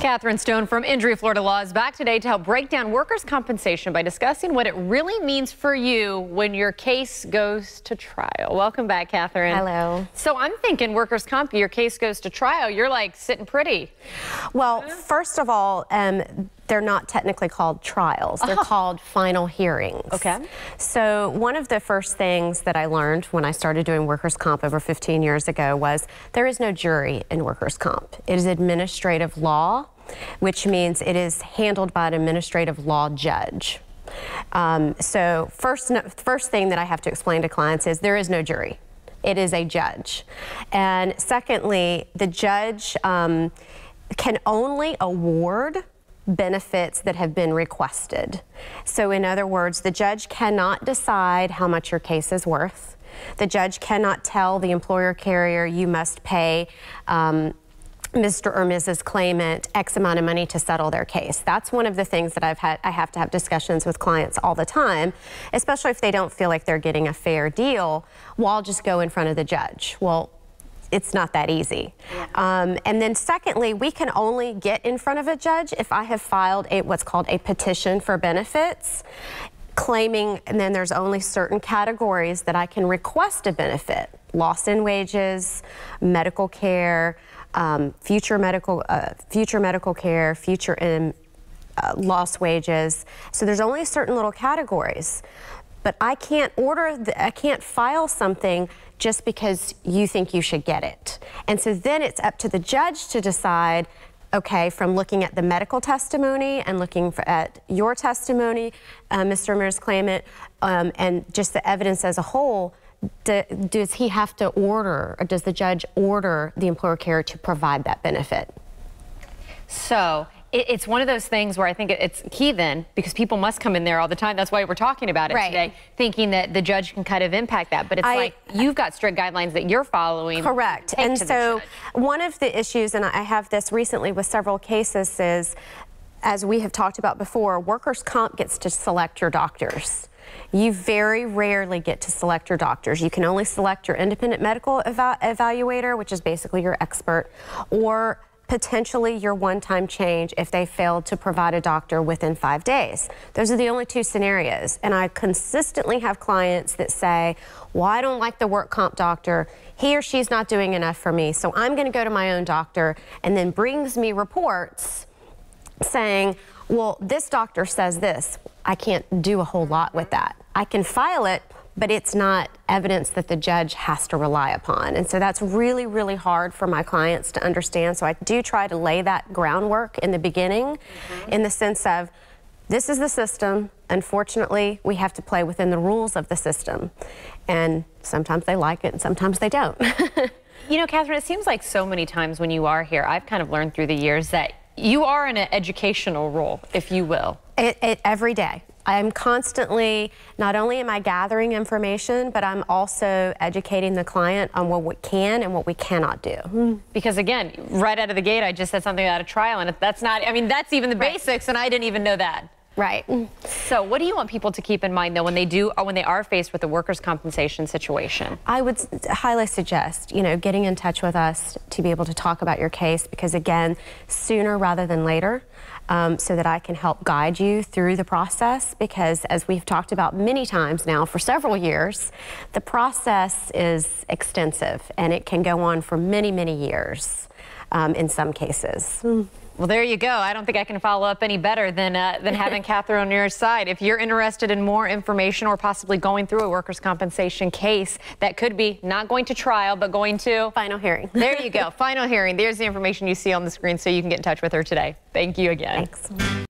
Catherine Stone from Injury Florida Law is back today to help break down workers' compensation by discussing what it really means for you when your case goes to trial. Welcome back, Catherine. Hello. So I'm thinking workers' comp, your case goes to trial. You're like sitting pretty. Well, first of all, they're not technically called trials. They're called final hearings. Okay. So one of the first things that I learned when I started doing workers' comp over 15 years ago was there is no jury in workers' comp. It is administrative law, which means it is handled by an administrative law judge. So first thing that I have to explain to clients is there is no jury. It is a judge. And secondly, the judge can only award benefits that have been requested. So in other words, the judge cannot decide how much your case is worth. The judge cannot tell the employer carrier you must pay Mr. or Mrs. claimant X amount of money to settle their case. That's one of the things that I have to have discussions with clients all the time, especially if they don't feel like they're getting a fair deal. Well, I'll just go in front of the judge. Well, it's not that easy. Yeah. And then secondly, we can only get in front of a judge if I have filed what's called a petition for benefits, claiming, and then there's only certain categories that I can request a benefit: loss in wages, medical care, future medical care, future lost wages. So there's only certain little categories. But I can't I can't file something just because you think you should get it. And so then it's up to the judge to decide, okay, from looking at the medical testimony and looking at your testimony, Mr. and Mrs. Claimant, and just the evidence as a whole, does he have to order, or does the judge order the employer carrier to provide that benefit? So it's one of those things where I think it's key then, because people must come in there all the time. That's why we're talking about it today, thinking that the judge can kind of impact that. But it's like you've got strict guidelines that you're following. Correct. And so one of the issues, and I have this recently with several cases, is, as we have talked about before, workers' comp gets to select your doctors. You very rarely get to select your doctors. You can only select your independent medical evaluator, which is basically your expert, or potentially your one-time change if they failed to provide a doctor within 5 days. Those are the only two scenarios. And I consistently have clients that say, well, I don't like the work comp doctor. He or she's not doing enough for me, so I'm going to go to my own doctor, and then brings me reports saying, well, this doctor says this. I can't do a whole lot with that. I can file it, but it's not evidence that the judge has to rely upon. And so that's really, really hard for my clients to understand. So I do try to lay that groundwork in the beginning, in the sense of, this is the system. Unfortunately, we have to play within the rules of the system. And sometimes they like it and sometimes they don't. You know, Catherine, it seems like so many times when you are here, I've kind of learned through the years that you are in an educational role, if you will. Every day. I'm constantly, not only am I gathering information, but I'm also educating the client on what we can and what we cannot do. Because again, right out of the gate, I just said something about a trial, and that's not, I mean, that's even the basics, and I didn't even know that. Right. So what do you want people to keep in mind, though, when they are faced with a workers' compensation situation? I would highly suggest, getting in touch with us to be able to talk about your case, because again, sooner rather than later, so that I can help guide you through the process, because as we've talked about many times now for several years, the process is extensive and it can go on for many, many years in some cases. Well, there you go. I don't think I can follow up any better than having Catherine on your side. If you're interested in more information or possibly going through a workers' compensation case that could be not going to trial, but going to final hearing. There you go. Final hearing. There's the information you see on the screen, so you can get in touch with her today. Thank you again. Thanks.